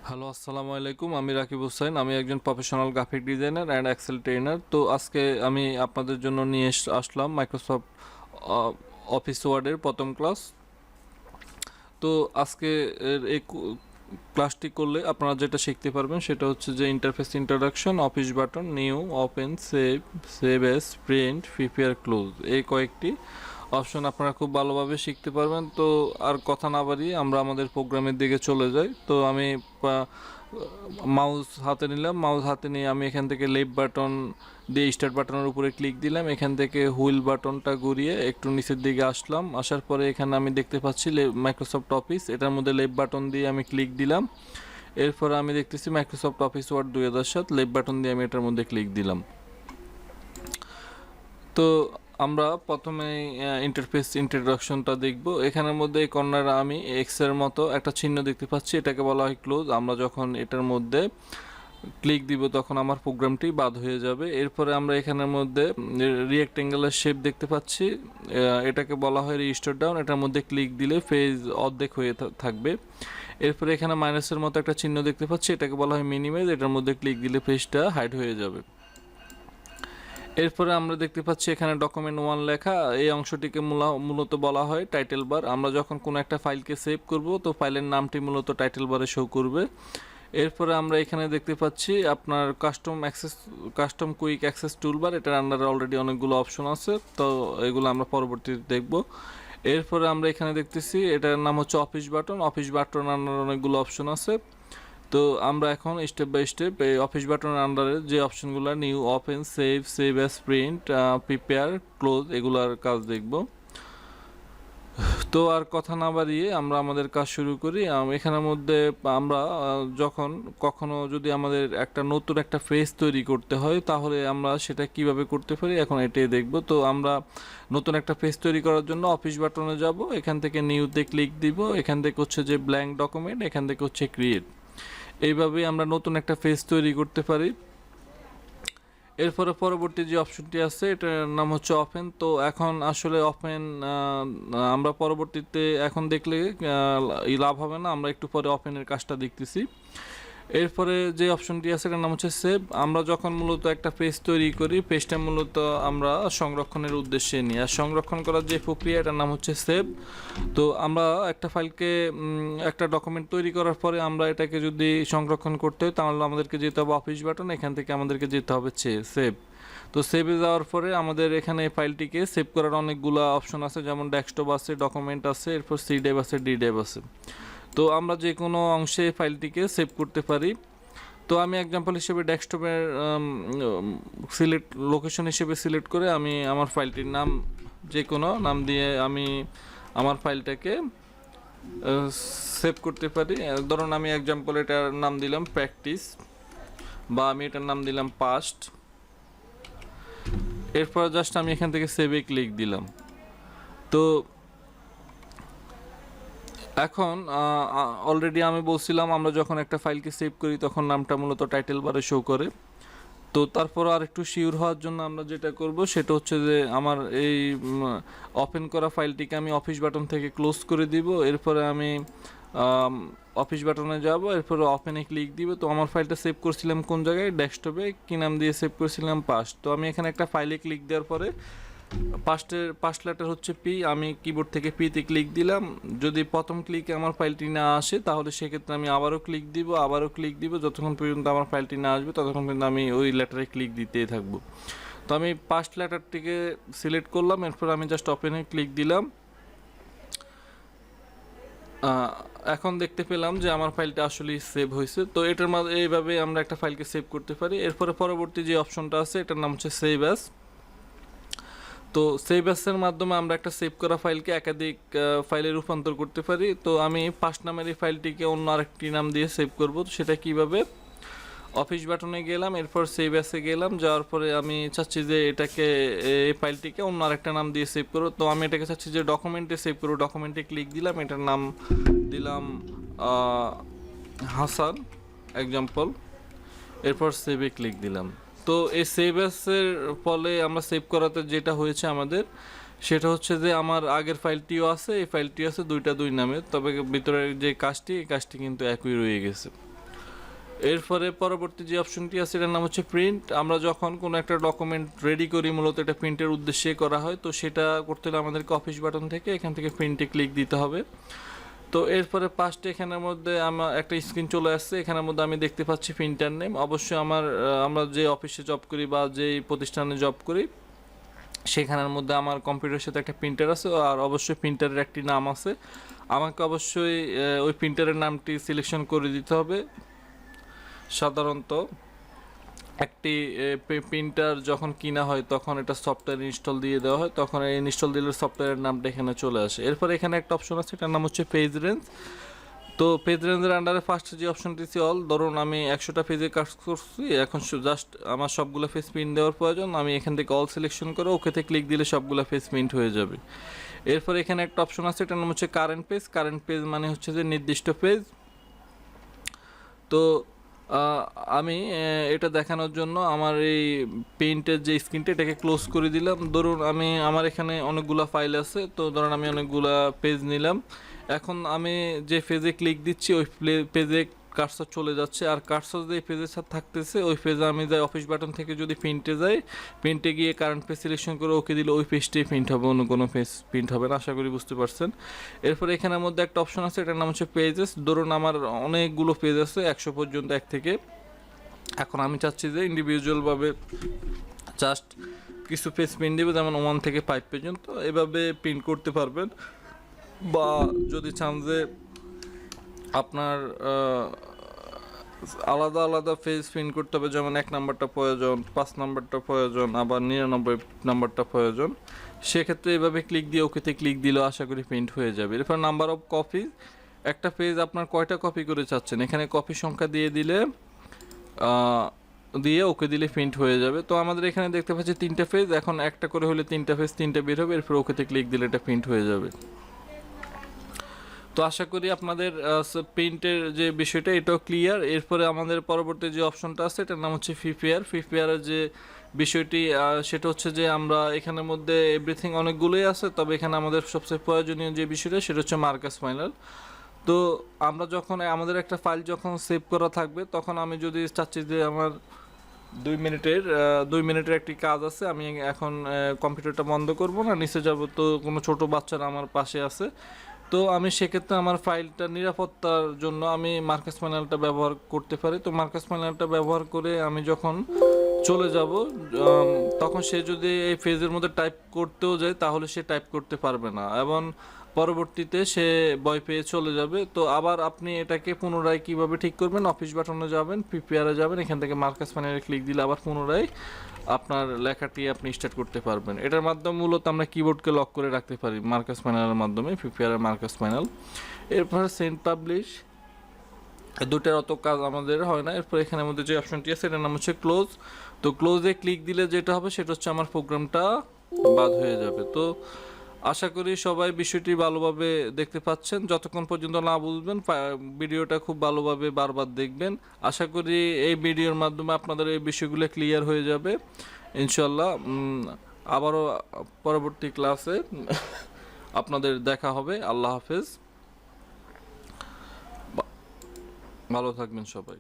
Hello, আসসালামু আলাইকুম। আমি রাকিব হোসেন। আমি একজন professional graphic designer and Excel trainer. তো আজকে আমি আপনাদের জন্য নিয়ে আসলাম মাইক্রোসফট অফিস ওয়ার্ডের প্রথম ক্লাস। তো আজকে এই ক্লাসটি করলে আপনারা যেটা শিখতে পারবেন সেটা হচ্ছে যে interface introduction, office button, new, open, save, save S, print, prepare, close, এই কয়েকটি অপশন আপনারা খুব ভালোভাবে শিখতে পারবেন। তো আর কথা না বাড়িয়ে আমরা আমাদের প্রোগ্রামের দিকে চলে যাই। তো আমি মাউস হাতে নিলাম, মাউস হাতে নিয়ে আমি এখান থেকে লেফট বাটন দিয়ে স্টার্ট বাটনের উপরে ক্লিক দিলাম। এখান থেকে হুইল বাটনটা ঘুরিয়ে একটু নিচের দিকে আসলাম। আসার পরে এখানে আমি দেখতে পাচ্ছি মাইক্রোসফট অফিস, এটার মধ্যে লেফট বাটন দিয়ে আমি ক্লিক দিলাম। এরপরে আমি দেখতেছি Microsoft Office Word 2007, left button দিয়ে আমি এটার মধ্যে ক্লিক দিলাম। তো আমরা প্রথমে ইন্টারফেস ইন্ট্রোডাকশনটা দেখব। এখানের মধ্যে এই কর্নারে আমি এক্স এর মতো একটা চিহ্ন দেখতে পাচ্ছি, এটাকে বলা হয় ক্লোজ। আমরা যখন এটার মধ্যে ক্লিক দিব তখন আমার প্রোগ্রামটি বাদ হয়ে যাবে। এরপরে আমরা এখানের মধ্যে রিয়েক্টেঙ্গেলের শেপ দেখতে পাচ্ছি, এটাকে বলা হয় রিস্টোর ডাউন। এটার মধ্যে ক্লিক দিলে পেজ অর্ধেক হয়ে থাকবে। এরপরে এখানে মাইনাসের মতো একটা চিহ্ন দেখতে পাচ্ছি, এটাকে বলা হয় মিনিমাইজ। এটার মধ্যে ক্লিক দিলে পেজটা হাইড হয়ে যাবে। এরপরে আমরা দেখতে পাচ্ছি এখানে ডকুমেন্ট 1 লেখা, এই অংশটিকে মূলত বলা হয় টাইটেল বার। আমরা যখন কোনো একটা ফাইলকে সেভ করব তো ফাইলের নামটি মূলত টাইটেল বারে শো করবে। এরপরে আমরা এখানে দেখতে পাচ্ছি আপনার কাস্টম কুইক অ্যাক্সেস টুলবার, এটার আন্ডারে অলরেডি অনেকগুলো অপশন আছে, তো এগুলো আমরা পরবর্তীতে দেখব। এরপরে আমরা এখানে দেখতেছি এটার নাম হচ্ছে অফিস বাটন। অফিস বাটন আন্ডারে অনেকগুলো অপশন আছে। তো আমরা এখন স্টেপ বাই স্টেপ এই অফিস বাটনের আন্ডারে যে অপশনগুলো new, open, save, save as, print, prepare, close, এগুলার কাজ দেখব। তো আর কথা না বাড়িয়ে আমরা আমাদের কাজ শুরু করি। এখানের মধ্যে আমরা যখন কখনো যদি আমাদের নতুন একটা পেজ তৈরি করতে হয় তাহলে আমরা সেটা কিভাবে করতে পারি এখন এটাই দেখব। তো আমরা নতুন একটা পেজ তৈরি করার জন্য অফিস বাটনে যাব, এখান থেকে নিউতে ক্লিক দিব, এখান থেকে হচ্ছে যে ব্ল্যাঙ্ক ডকুমেন্ট, এখান থেকে হচ্ছে ক্রিয়েট। এইভাবেই আমরা নতুন একটা পেজ তৈরি করতে পারি। এরপরে পরবর্তী যে অপশনটি আছে এটার নাম হচ্ছে ওপেন। তো এখন আসলে ওপেন আমরা পরবর্তীতে এখন দেখলে লাভ হবে না, আমরা একটু পরে ওপেনের কাজটা দেখতেছি। এরপরে যে অপশনটি আছে এটার নাম হচ্ছে সেভ। আমরা যখন মূলত একটা পেজ তৈরি করি, পেজটা মূলত আমরা সংরক্ষণের উদ্দেশ্যে নিই, আর সংরক্ষণ করার যে প্রক্রিয়া এটার নাম হচ্ছে সেভ। তো আমরা একটা ফাইলকে একটা ডকুমেন্ট তৈরি করার পরে আমরা এটাকে যদি সংরক্ষণ করতে হয় তাহলে আমাদেরকে যেতে হবে অফিস বাটন, এখান থেকে আমাদেরকে যেতে হবে সেভ। তো সেভে যাওয়ার পরে আমাদের এখানে ফাইলটিকে সেভ করার অনেকগুলো অপশন আছে, যেমন ডেস্কটপ আছে, ডকুমেন্ট আছে, এরপর সি ড্রাইভ আছে, ডি ড্রাইভ আছে। তো আমরা যে কোনো অংশে ফাইলটিকে সেভ করতে পারি। তো আমি এক্সাম্পল হিসেবে ডেস্কটপের লোকেশন হিসেবে সিলেক্ট করে আমি আমার ফাইলটির নাম যে কোনো নাম দিয়ে আমি আমার ফাইলটাকে সেভ করতে পারি। ধরুন আমি এক্সাম্পল এটার নাম দিলাম প্র্যাকটিস, বা আমি এটার নাম দিলাম পাস্ট। এরপর জাস্ট আমি এখান থেকে সেভে ক্লিক দিলাম। তো এখন অলরেডি আমি বলছিলাম আমরা যখন একটা ফাইলকে সেভ করি তখন নামটা মূলত টাইটেল বারে শো করে। তো তারপর আর একটু শিওর হওয়ার জন্য আমরা যেটা করব সেটা হচ্ছে যে আমার এই ওপেন করা ফাইলটিকে আমি অফিস বাটন থেকে ক্লোজ করে দিব। এরপরে আমি অফিস বাটনে যাব, এরপরে ওপেনে ক্লিক দিব। তো আমার ফাইলটা সেভ করছিলাম কোন জায়গায়, ডেস্কটপে, কি নাম দিয়ে সেভ করেছিলাম, পাস্ট। তো আমি এখানে একটা ফাইলে ক্লিক দেওয়ার পরে পাস্ট লেটার হচ্ছে পি, আমি কিবোর্ড থেকে পিতে ক্লিক দিলাম। যদি প্রথম ক্লিকে আমার ফাইলটি না আসে তাহলে সেক্ষেত্রে আমি আবারও ক্লিক দিব যতক্ষণ পর্যন্ত আমার ফাইলটি না আসবে ততক্ষণ পর্যন্ত আমি ওই লেটারে ক্লিক দিতেই থাকবো। তো আমি পাস্ট লেটারটিকে সিলেক্ট করলাম, এরপর আমি জাস্ট ওপেনে ক্লিক দিলাম। এখন দেখতে পেলাম যে আমার ফাইলটা আসলে সেভ হয়েছে। তো এটার মাঝে এইভাবে আমরা একটা ফাইলকে সেভ করতে পারি। এরপরে পরবর্তী যে অপশনটা আছে এটার নাম হচ্ছে সেভ অ্যাজ। তো সেভ অ্যাসের মাধ্যমে আমরা একটা সেভ করা ফাইলকে একাধিক ফাইলে রূপান্তর করতে পারি। তো আমি পাস্ট নামের এই ফাইলটিকে অন্য আরেকটি নাম দিয়ে সেভ করব। তো সেটা কিভাবে, অফিস বাটনে গেলাম, এরপর সেভ অ্যাসে গেলাম, যাওয়ার পরে আমি চাচ্ছি যে এটাকে এই ফাইলটিকে অন্য আরেকটা নাম দিয়ে সেভ করব। তো আমি এটাকে চাচ্ছি যে ডকুমেন্টে সেভ করব। ডকুমেন্টে ক্লিক দিলাম, এটার নাম দিলাম হাসান এক্সাম্পল, এরপর সেভে ক্লিক দিলাম। তো এই সেভ অ্যাসের ফলে আমরা সেভ করাতে যেটা হয়েছে আমাদের সেটা হচ্ছে যে আমার আগের ফাইলটিও আছে, এই ফাইলটিও আছে, দুইটা দুই নামে, তবে ভিতরের যে কাজটি এই কাজটি কিন্তু একই রয়ে গেছে। এরপরে পরবর্তী যে অপশনটি আছে এটার নাম হচ্ছে প্রিন্ট। আমরা যখন কোনো একটা ডকুমেন্ট রেডি করি, মূলত এটা প্রিন্টের উদ্দেশ্যে করা হয়, তো সেটা করতে হলে আমাদেরকে অফিস বাটন থেকে এখান থেকে প্রিন্টে ক্লিক দিতে হবে। তো এরপরে পাঁচটা এখানের মধ্যে আমার একটা স্ক্রিন চলে আসছে, এখানের মধ্যে আমি দেখতে পাচ্ছি প্রিন্টার নেম। অবশ্যই আমরা যে অফিসে জব করি বা যেই প্রতিষ্ঠানে জব করি সেখানের মধ্যে আমার কম্পিউটারের সাথে একটা প্রিন্টার আছে, আর অবশ্যই প্রিন্টারের একটি নাম আছে। আমাকে অবশ্যই ওই প্রিন্টারের নামটি সিলেকশন করে দিতে হবে। সাধারণত একটি প্রিন্টার যখন কিনা হয় তখন এটা সফটওয়্যার ইনস্টল দিয়ে দেওয়া হয়, তখন এই ইনস্টল দিলে সফটওয়্যারের নামটা এখানে চলে আসে। এরপর এখানে একটা অপশন আছে, এটার নাম হচ্ছে পেজ রেঞ্জ। তো পেজ রেঞ্জের আন্ডারে ফার্স্ট যে অপশনটি ছিল অল, ধরুন আমি 100টা পেজে কাজ করছি, এখন জাস্ট আমার সবগুলো পেজ প্রিন্ট দেওয়ার প্রয়োজন, আমি এখান থেকে অল সিলেকশন করে ওকেতে ক্লিক দিলে সবগুলো পেজ প্রিন্ট হয়ে যাবে। এরপর এখানে একটা অপশন আছে, এটার নাম হচ্ছে কারেন্ট পেজ। কারেন্ট পেজ মানে হচ্ছে যে নির্দিষ্ট পেজ। তো আমি এটা দেখানোর জন্য আমার এই পেইন্টের যে স্ক্রিনটা এটাকে ক্লোজ করে দিলাম। ধরুন আমার এখানে অনেকগুলা ফাইল আছে, তো ধরুন আমি অনেকগুলা পেজ নিলাম। এখন আমি যে পেজে ক্লিক দিচ্ছি ওই পেজে কার্সর চলে যাচ্ছে, আর কার্সর যে পেজের সাথে থাকতেছে ওই পেজে আমি যাই অফিস বাটন থেকে যদি প্রিন্টে যাই, প্রিন্টে গিয়ে কারেন্ট পেজ সিলেকশন করে ওকে দিলে ওই পেজটাই প্রিন্ট হবে, অন্য কোনো পেজ প্রিন্ট হবে না। আশা করি বুঝতে পারছেন। এরপরে এখানের মধ্যে একটা অপশন আছে, এটার নাম হচ্ছে পেজেস। ধরুন আমার অনেকগুলো পেজ আছে, 100 পর্যন্ত, 1 থেকে। এখন আমি চাচ্ছি যে ইন্ডিভিজুয়ালভাবে জাস্ট কিছু পেজ প্রিন্ট দেবে, যেমন 1 থেকে 5 পর্যন্ত, এভাবে প্রিন্ট করতে পারবেন। বা যদি চান যে আপনার আলাদা আলাদা পেজ প্রিন্ট করতে হবে, যেমন 1 নাম্বারটা প্রয়োজন, 5 নাম্বারটা প্রয়োজন, আবার 99 নাম্বারটা প্রয়োজন, সেক্ষেত্রে এভাবে ক্লিক দিয়ে ওকেতে ক্লিক দিলেও আশা করি প্রিন্ট হয়ে যাবে। এরপর নাম্বার অফ কপি, একটা পেজ আপনার কয়টা কপি করে চাচ্ছেন, এখানে কপি সংখ্যা দিয়ে দিলে ওকে দিলে প্রিন্ট হয়ে যাবে। তো আমাদের এখানে দেখতে পাচ্ছি 3টা পেজ, এখন একটা করে হলে 3টা পেজ 3টা বের হবে, এরপর ওকেতে ক্লিক দিলে এটা প্রিন্ট হয়ে যাবে। তো আশা করি আপনাদের প্রিন্টের যে বিষয়টা এটাও ক্লিয়ার। এরপরে আমাদের পরবর্তী যে অপশনটা আছে এটার নাম হচ্ছে প্রিপেয়ারের যে বিষয়টি সেটা হচ্ছে যে আমরা এখানের মধ্যে এভরিথিং অনেকগুলোই আছে, তবে এখানে আমাদের সবচেয়ে প্রয়োজনীয় যে বিষয়টা সেটা হচ্ছে মার্কাস ফাইনাল। তো আমরা যখন আমাদের একটা ফাইল যখন সেভ করা থাকবে, তখন আমি যদি চাচ্ছি যে আমার 2 মিনিটের একটি কাজ আছে, আমি এখন কম্পিউটারটা বন্ধ করব না, নিচে যাব, তো কোনো ছোট বাচ্চারা আমার পাশে আছে, তো আমি সেক্ষেত্রে আমার ফাইলটা নিরাপত্তার জন্য আমি মার্কাস প্যানেলটা ব্যবহার করতে পারি। তো মার্কাস প্যানেলটা ব্যবহার করে আমি যখন চলে যাব, তখন সে যদি এই পেজের মধ্যে টাইপ করতেও যায় তাহলে সে টাইপ করতে পারবে না, এবং পরবর্তীতে সে ভয় পেয়ে চলে যাবে। তো আবার আপনি এটাকে পুনরায় কিভাবে ঠিক করবেন, অফিস বাটনে যাবেন, প্রিপেয়ারে যাবেন, এখান থেকে মার্কাস প্যানেলে ক্লিক দিলে আবার পুনরায় আপনার লেখাটি আপনি স্টার্ট করতে পারবেন। এটার মাধ্যমে মূলত আমরা কিবোর্ডকে লক করে রাখতে পারি মার্কাস প্যানেলের মাধ্যমে, প্রিপেয়ারের মার্কাস প্যানেল। এরপর সেন্ড পাবলিশ, দুটার অত কাজ আমাদের হয় না। এরপর এখানের মধ্যে যে অপশনটি আছে এটার নাম হচ্ছে ক্লোজ। তো ক্লোজে ক্লিক দিলে যেটা হবে সেটা হচ্ছে আমার প্রোগ্রামটা বাদ হয়ে যাবে। তো আশা করি সবাই বিষয়টি ভালোভাবে দেখতে পাচ্ছেন। যতক্ষণ পর্যন্ত না বুঝবেন ভিডিওটা খুব ভালোভাবে বারবার দেখবেন। আশা করি এই ভিডিওর মাধ্যমে আপনাদের এই বিষয়গুলো ক্লিয়ার হয়ে যাবে ইনশাল্লাহ। আবারও পরবর্তী ক্লাসে আপনাদের দেখা হবে। আল্লাহ হাফেজ, ভালো থাকবেন সবাই।